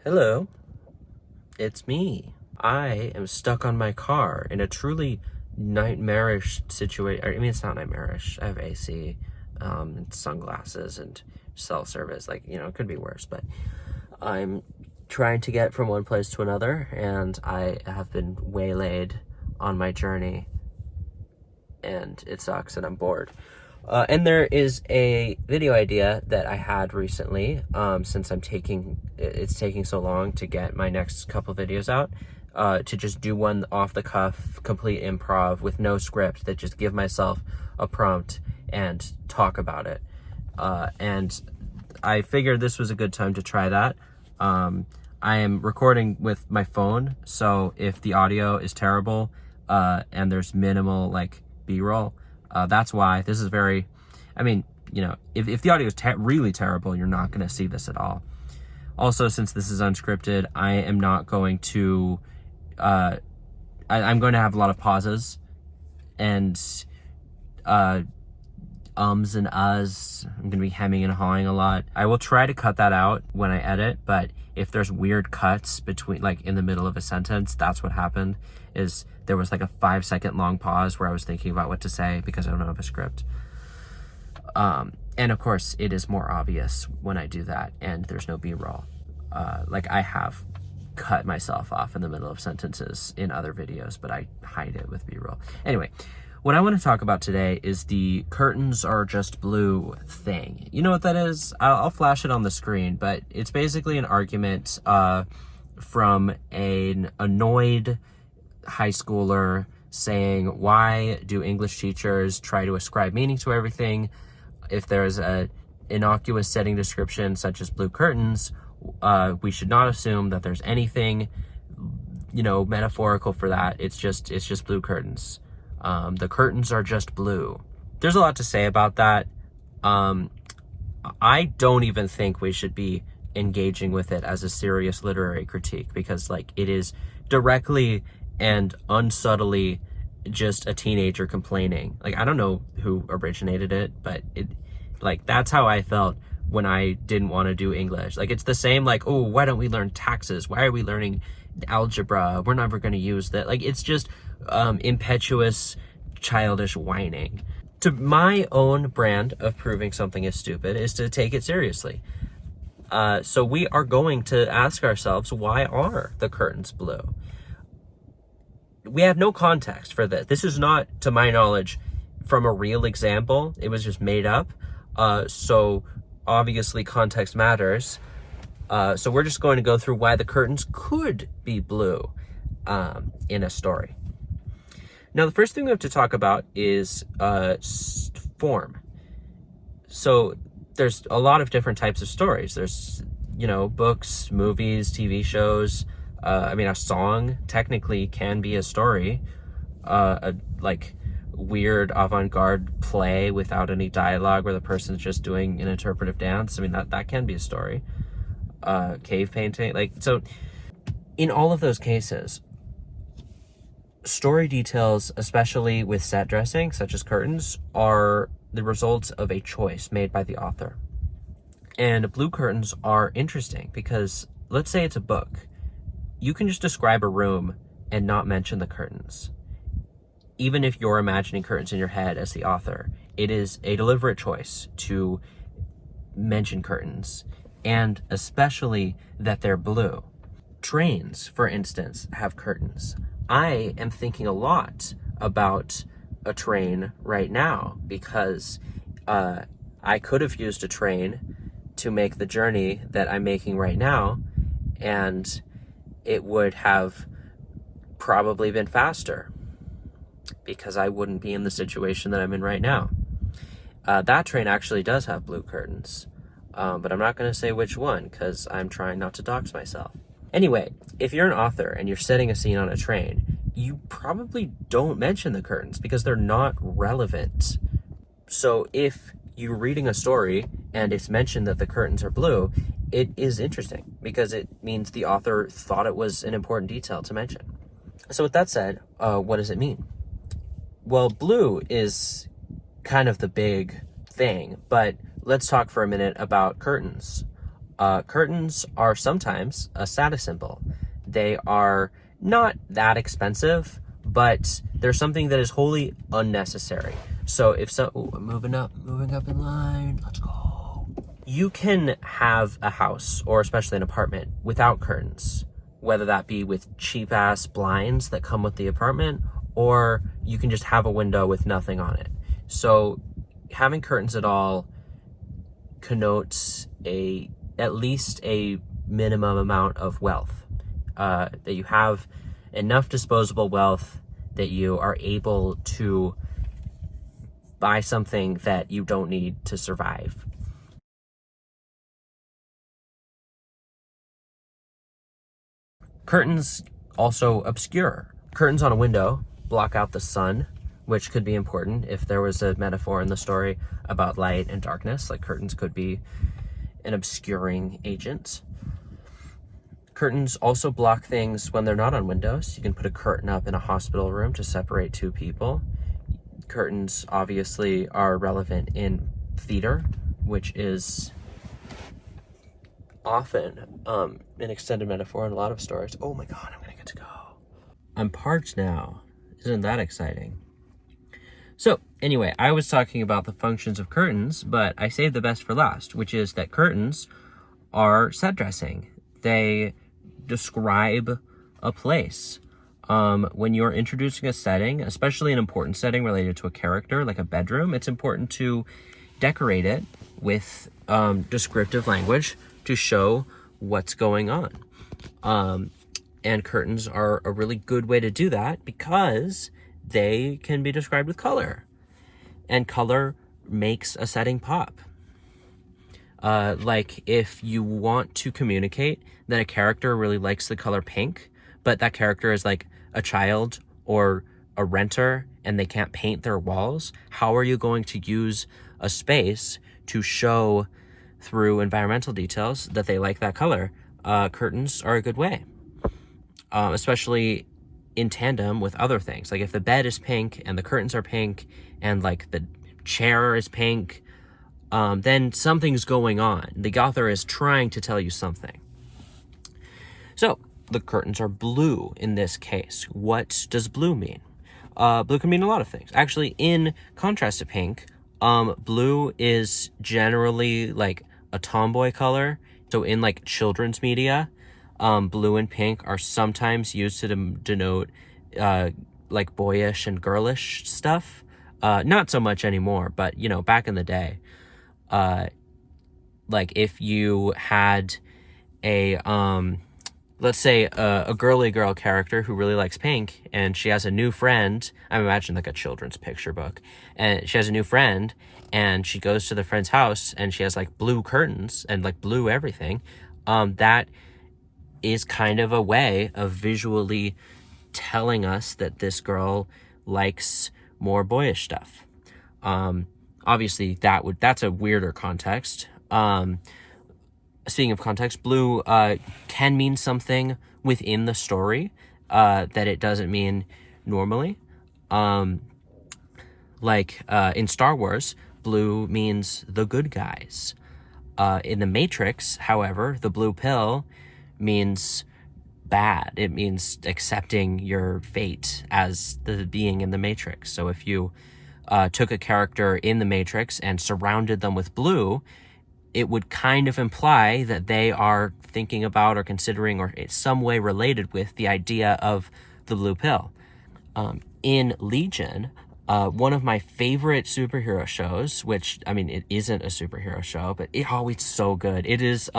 Hello, it's me. I am stuck on my car in a truly nightmarish situation. I mean, it's not nightmarish. I have AC, and sunglasses and cell service. It could be worse, but I'm trying to get from one place to another, and I have been waylaid on my journey, and it sucks, and I'm bored. And there is a video idea that I had recently, since it's taking so long to get my next couple videos out, to just do one off the cuff, complete improv with no script, that just give myself a prompt and talk about it. And I figured this was a good time to try that. I am recording with my phone, so if the audio is terrible, and there's minimal B-roll, that's why. This is very, if the audio is really terrible, you're not going to see this at all. Also, since this is unscripted, I am not going to, I'm going to have a lot of pauses and ums and uhs. I'm going to be hemming and hawing a lot. I will try to cut that out when I edit, but if there's weird cuts between, in the middle of a sentence, that's what happened. Is there was a 5-second long pause where I was thinking about what to say because I don't have a script. And of course, it is more obvious when I do that and there's no B-roll. I have cut myself off in the middle of sentences in other videos, but I hide it with B-roll. Anyway, what I want to talk about today is the curtains are just blue thing. You know what that is? I'll flash it on the screen, but it's basically an argument from an annoyed high schooler saying, why do English teachers try to ascribe meaning to everything? If there's a innocuous setting description such as blue curtains, we should not assume that there's anything metaphorical for that. It's just blue curtains. The curtains are just blue. There's a lot to say about that. I don't even think we should be engaging with it as a serious literary critique, because it is directly and unsubtly just a teenager complaining. I don't know who originated it, but that's how I felt when I didn't want to do English. It's the same, oh, why don't we learn taxes? Why are we learning algebra? We're never going to use that. It's just impetuous, childish whining. To my own brand of proving something is stupid is to take it seriously. So we are going to ask ourselves, why are the curtains blue? We have no context for this. This is not, to my knowledge, from a real example. It was just made up. So obviously context matters. So we're just going to go through why the curtains could be blue in a story. Now, the first thing we have to talk about is form. So there's a lot of different types of stories. There's, books, movies, TV shows. A song technically can be a story. A weird avant-garde play without any dialogue where the person's just doing an interpretive dance. That can be a story. Cave painting. So in all of those cases, story details, especially with set dressing, such as curtains, are the result of a choice made by the author. And blue curtains are interesting because, let's say it's a book. You can just describe a room and not mention the curtains. Even if you're imagining curtains in your head as the author, it is a deliberate choice to mention curtains, and especially that they're blue. Trains, for instance, have curtains. I am thinking a lot about a train right now because I could have used a train to make the journey that I'm making right now, and it would have probably been faster because I wouldn't be in the situation that I'm in right now. That train actually does have blue curtains, but I'm not going to say which one because I'm trying not to dox myself. Anyway, if you're an author and you're setting a scene on a train, you probably don't mention the curtains because they're not relevant. So if you're reading a story and it's mentioned that the curtains are blue, it is interesting because it means the author thought it was an important detail to mention. So with that said, what does it mean? Well, blue is kind of the big thing, but let's talk for a minute about curtains. Curtains are sometimes a status symbol. They are not that expensive, but they're something that is wholly unnecessary. So if so, moving up in line, let's go. You can have a house, or especially an apartment, without curtains, whether that be with cheap ass blinds that come with the apartment, or you can just have a window with nothing on it. So having curtains at all connotes at least a minimum amount of wealth, that you have enough disposable wealth that you are able to buy something that you don't need to survive. Curtains also obscure. Curtains on a window block out the sun, which could be important if there was a metaphor in the story about light and darkness. Like, curtains could be an obscuring agent. Curtains also block things when they're not on windows. You can put a curtain up in a hospital room to separate two people. Curtains obviously are relevant in theater, which is often an extended metaphor in a lot of stories. Oh my god, I'm gonna get to go. I'm parched now. Isn't that exciting? So anyway, I was talking about the functions of curtains, but I saved the best for last, which is that curtains are set dressing. They describe a place. When you're introducing a setting, especially an important setting related to a character, like a bedroom, it's important to decorate it with descriptive language to show what's going on. And curtains are a really good way to do that because they can be described with color. And color makes a setting pop. Like, if you want to communicate that a character really likes the color pink, but that character is like a child or a renter and they can't paint their walls, how are you going to use a space to show through environmental details that they like that color? Curtains are a good way, especially in tandem with other things. Like, if the bed is pink and the curtains are pink and like the chair is pink, then something's going on. The author is trying to tell you something. So the curtains are blue in this case. What does blue mean? Blue can mean a lot of things. Actually, in contrast to pink, blue is generally like a tomboy color. So in like children's media, blue and pink are sometimes used to denote like boyish and girlish stuff. Not so much anymore, but you know, back in the day, like if you had a let's say a girly girl character who really likes pink, and she has a new friend. I'm imagining like a children's picture book, and she has a new friend, and she goes to the friend's house, and she has like blue curtains and like blue everything. That is kind of a way of visually telling us that this girl likes more boyish stuff. Obviously, that's a weirder context. Speaking of context, blue can mean something within the story that it doesn't mean normally. Like in Star Wars, blue means the good guys. In The Matrix, however, the blue pill means bad. It means accepting your fate as the being in the Matrix. So if you took a character in the Matrix and surrounded them with blue, it would kind of imply that they are thinking about or considering or in some way related with the idea of the blue pill. In Legion, one of my favorite superhero shows, which, I mean, it isn't a superhero show, but it's so good. It is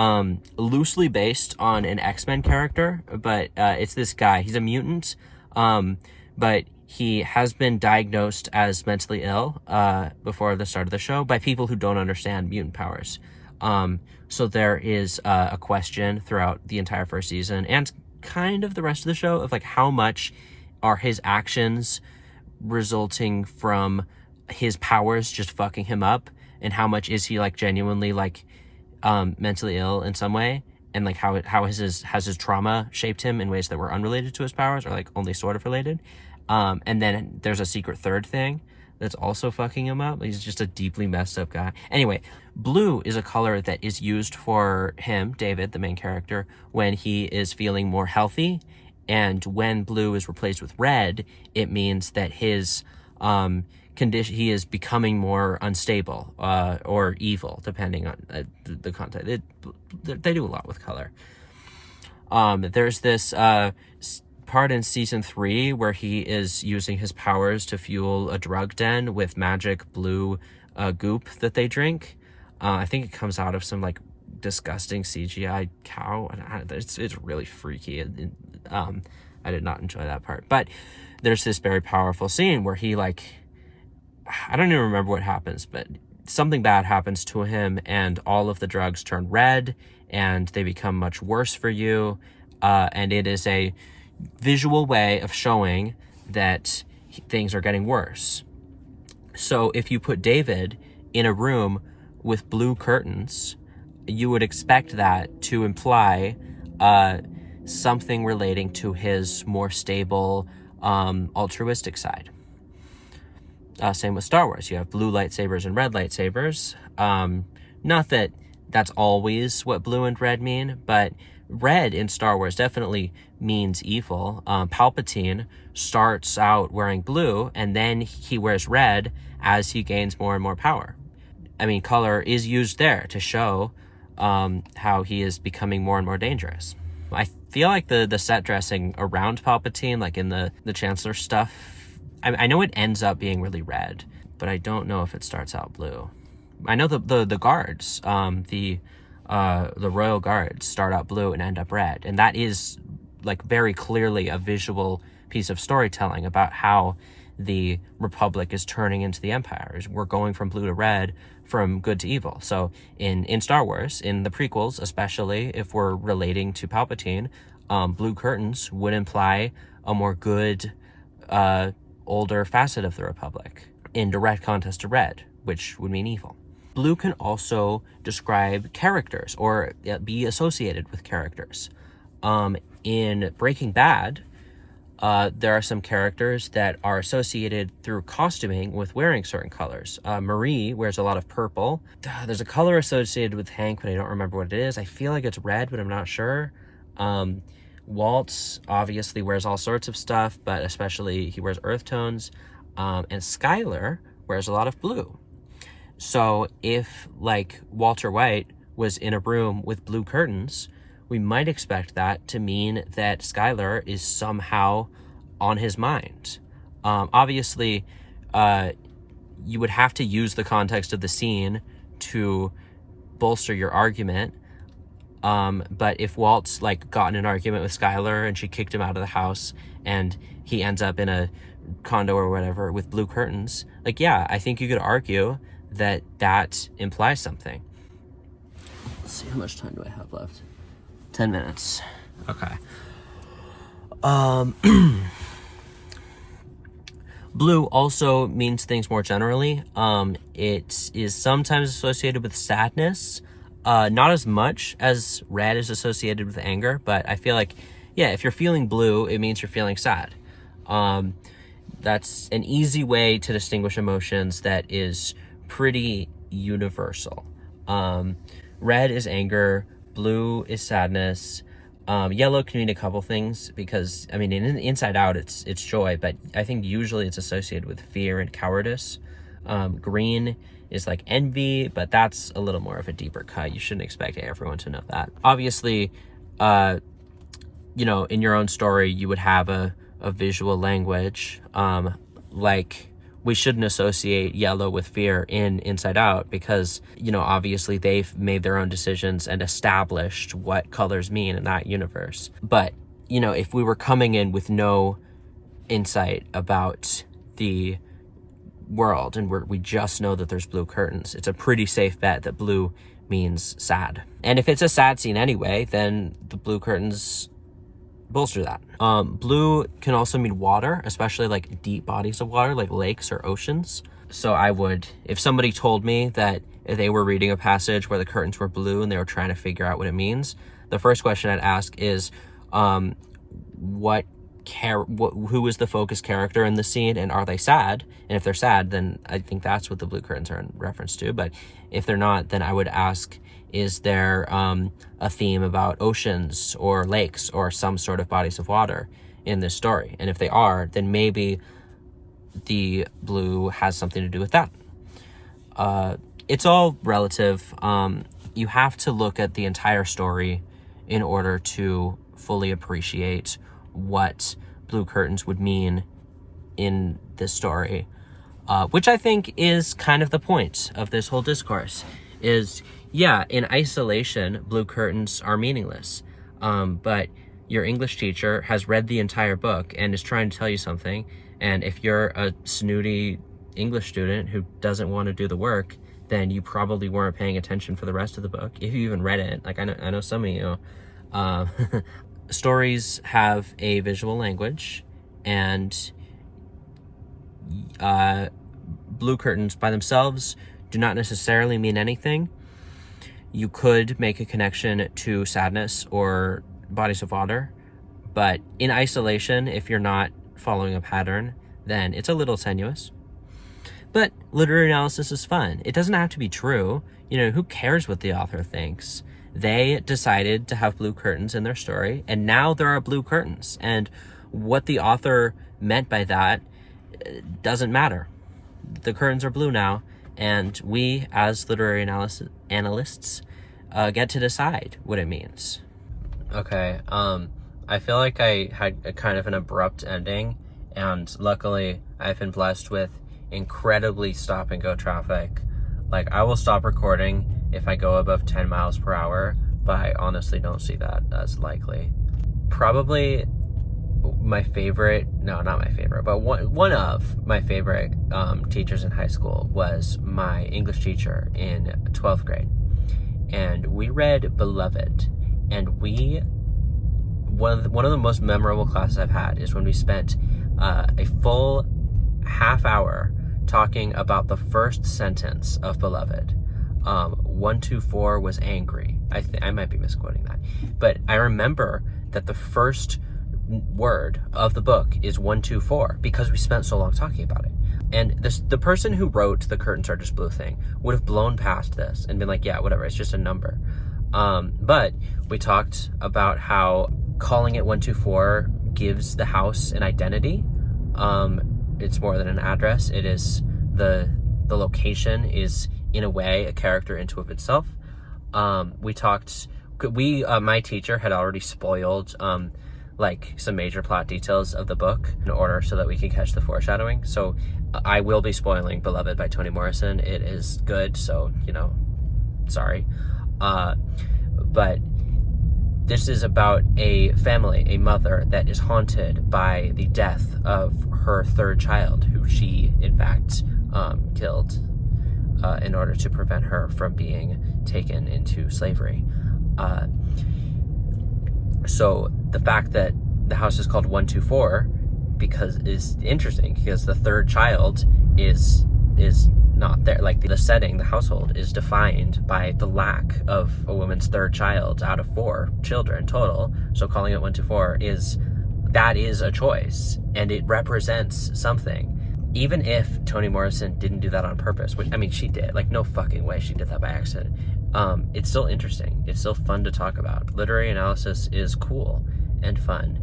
loosely based on an X-Men character, but it's this guy. He's a mutant, but he has been diagnosed as mentally ill before the start of the show by people who don't understand mutant powers. So there is a question throughout the entire first season and kind of the rest of the show of like how much are his actions resulting from his powers just fucking him up, and how much is he like genuinely like mentally ill in some way, and like how has his trauma shaped him in ways that were unrelated to his powers or like only sort of related. And then there's a secret third thing that's also fucking him up. He's just a deeply messed up guy. Anyway, blue is a color that is used for him, David, the main character, when he is feeling more healthy. And when blue is replaced with red, it means that his condition, he is becoming more unstable or evil, depending on the content. They do a lot with color. There's this part in season 3 where he is using his powers to fuel a drug den with magic blue goop that they drink. I think it comes out of some like disgusting CGI cow. It's really freaky. I did not enjoy that part. But there's this very powerful scene where he like, I don't even remember what happens, but something bad happens to him and all of the drugs turn red and they become much worse for you. And it is a visual way of showing that things are getting worse. So if you put David in a room with blue curtains, you would expect that to imply something relating to his more stable, altruistic side. Same with Star Wars. You have blue lightsabers and red lightsabers. Not that that's always what blue and red mean, but red in Star Wars definitely means evil. Palpatine starts out wearing blue, and then he wears red as he gains more and more power. I mean, color is used there to show how he is becoming more and more dangerous. I feel like the set dressing around Palpatine, like in the Chancellor stuff, I know it ends up being really red, but I don't know if it starts out blue. I know the guards, the royal guards start out blue and end up red, and that is like very clearly a visual piece of storytelling about how the Republic is turning into the Empire. We're going from blue to red, from good to evil. So in Star Wars, in the prequels, especially if we're relating to Palpatine, blue curtains would imply a more good, older facet of the Republic, in direct contrast to red, which would mean evil. Blue can also describe characters or be associated with characters. In Breaking Bad, there are some characters that are associated through costuming with wearing certain colors. Marie wears a lot of purple. There's a color associated with Hank, but I don't remember what it is. I feel like it's red, but I'm not sure. Walt obviously wears all sorts of stuff, but especially he wears earth tones. And Skylar wears a lot of blue. So if, like, Walter White was in a room with blue curtains, we might expect that to mean that Skylar is somehow on his mind. Obviously, you would have to use the context of the scene to bolster your argument. But if Walt's like got in an argument with Skylar and she kicked him out of the house and he ends up in a condo or whatever with blue curtains, like, yeah, I think you could argue that that implies something. Let's see, how much time do I have left? 10 minutes. Okay. Blue also means things more generally. It is sometimes associated with sadness. Not as much as red is associated with anger, but I feel like, yeah, if you're feeling blue, it means you're feeling sad. That's an easy way to distinguish emotions that is pretty universal. Red is anger, blue is sadness. Yellow can mean a couple things because, I mean, in Inside Out, it's joy, but I think usually it's associated with fear and cowardice. Green is like envy, but that's a little more of a deeper cut. You shouldn't expect everyone to know that. Obviously, you know, in your own story, you would have a visual language. Like, we shouldn't associate yellow with fear in Inside Out because, you know, obviously they've made their own decisions and established what colors mean in that universe. But, you know, if we were coming in with no insight about the world and we just know that there's blue curtains, it's a pretty safe bet that blue means sad. And if it's a sad scene anyway, then the blue curtains bolster that. Blue can also mean water, especially like deep bodies of water, like lakes or oceans. So I would, if somebody told me that if they were reading a passage where the curtains were blue and they were trying to figure out what it means, the first question I'd ask is, what who is the focus character in the scene, and are they sad? And if they're sad, then I think that's what the blue curtains are in reference to. But if they're not, then I would ask, is there a theme about oceans or lakes or some sort of bodies of water in this story? And if they are, then maybe the blue has something to do with that. It's all relative. You have to look at the entire story in order to fully appreciate what blue curtains would mean in this story, which I think is kind of the point of this whole discourse. Is, yeah, in isolation, blue curtains are meaningless, but your English teacher has read the entire book and is trying to tell you something, and if you're a snooty English student who doesn't want to do the work, then you probably weren't paying attention for the rest of the book, if you even read it. Like, I know some of you. Stories have a visual language, and blue curtains by themselves do not necessarily mean anything. You could make a connection to sadness or bodies of water, but in isolation, if you're not following a pattern, then it's a little tenuous. But literary analysis is fun. It doesn't have to be true. Who cares what the author thinks? They decided to have blue curtains in their story, and now there are blue curtains. And what the author meant by that doesn't matter. The curtains are blue now, and we, as literary analysts, get to decide what it means. Okay, I feel like I had a kind of an abrupt ending, and luckily I've been blessed with incredibly stop-and-go traffic. Like, I will stop recording if I go above 10 miles per hour, but I honestly don't see that as likely. Probably my favorite, no, not my favorite, but one of my favorite teachers in high school was my English teacher in 12th grade. And we read Beloved, and one of the most memorable classes I've had is when we spent a full half hour talking about the first sentence of Beloved. 124 was angry. I might be misquoting that, but I remember that the first word of the book is 124 because we spent so long talking about it. And the person who wrote the curtains are just blue thing would have blown past this and been like, yeah, whatever, it's just a number. But we talked about how calling it 124 gives the house an identity. It's more than an address. It is the location is, in a way, a character into of itself. My teacher had already spoiled like some major plot details of the book in order so that we can catch the foreshadowing. So I will be spoiling Beloved by Toni Morrison. It is good, so sorry. But this is about a family, a mother that is haunted by the death of her third child, who she in fact killed in order to prevent her from being taken into slavery. So the fact that the house is called 124 is interesting because the third child is not there. Like, the setting, the household, is defined by the lack of a woman's third child out of 4 children total. So calling it 124 is a choice, and it represents something. Even if Toni Morrison didn't do that on purpose, which, I mean, she did. Like, no fucking way she did that by accident. It's still interesting. It's still fun to talk about. Literary analysis is cool and fun.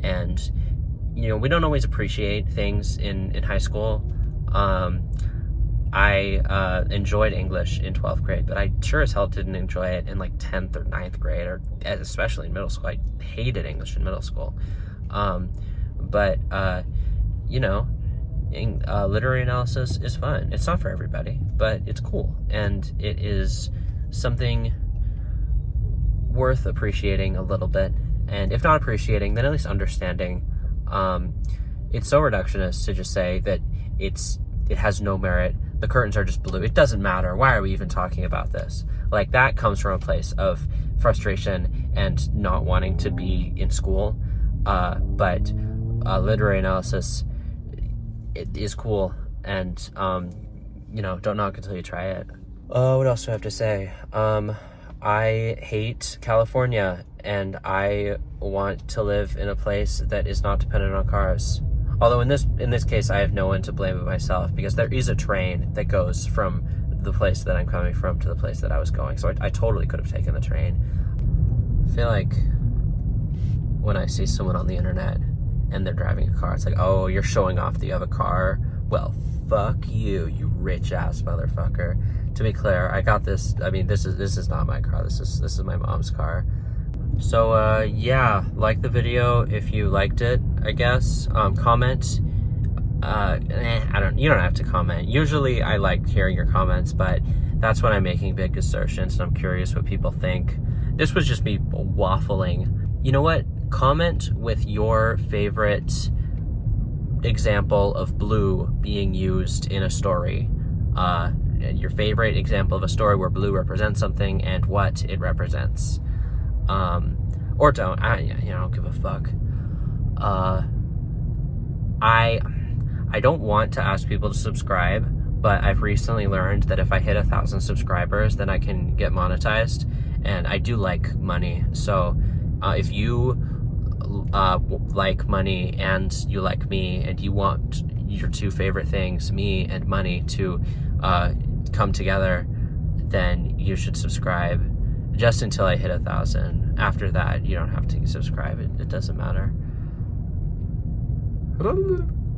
And, we don't always appreciate things in high school. I enjoyed English in 12th grade, but I sure as hell didn't enjoy it in like 10th or 9th grade, or especially in middle school. I hated English in middle school. Literary analysis is fun. It's not for everybody, but it's cool, and it is something worth appreciating a little bit, and if not appreciating, then at least understanding. It's so reductionist to just say that it has no merit. The curtains are just blue. It doesn't matter. Why are we even talking about this? Like, that comes from a place of frustration and not wanting to be in school. But literary analysis, it is cool, and don't knock until you try it. What else do I have to say? I hate California, and I want to live in a place that is not dependent on cars. Although in this case, I have no one to blame but myself, because there is a train that goes from the place that I'm coming from to the place that I was going. So I totally could have taken the train. I feel like when I see someone on the internet and they're driving a car, it's like, oh, you're showing off that you have a car? Well, fuck you, you rich ass motherfucker. To be clear, I got this. I mean, this is not my car. This is my mom's car. So yeah, like the video if you liked it, I guess. Comment. You don't have to comment. Usually I like hearing your comments, but that's when I'm making big assertions and I'm curious what people think. This was just me waffling. You know what? Comment with your favorite example of blue being used in a story. Your favorite example of a story where blue represents something and what it represents. Or don't. I don't give a fuck. I don't want to ask people to subscribe, but I've recently learned that if I hit 1,000 subscribers, then I can get monetized, and I do like money. So if you like money and you like me and you want your two favorite things, me and money, to come together, then you should subscribe just until I hit 1,000. After that, you don't have to subscribe. It doesn't matter.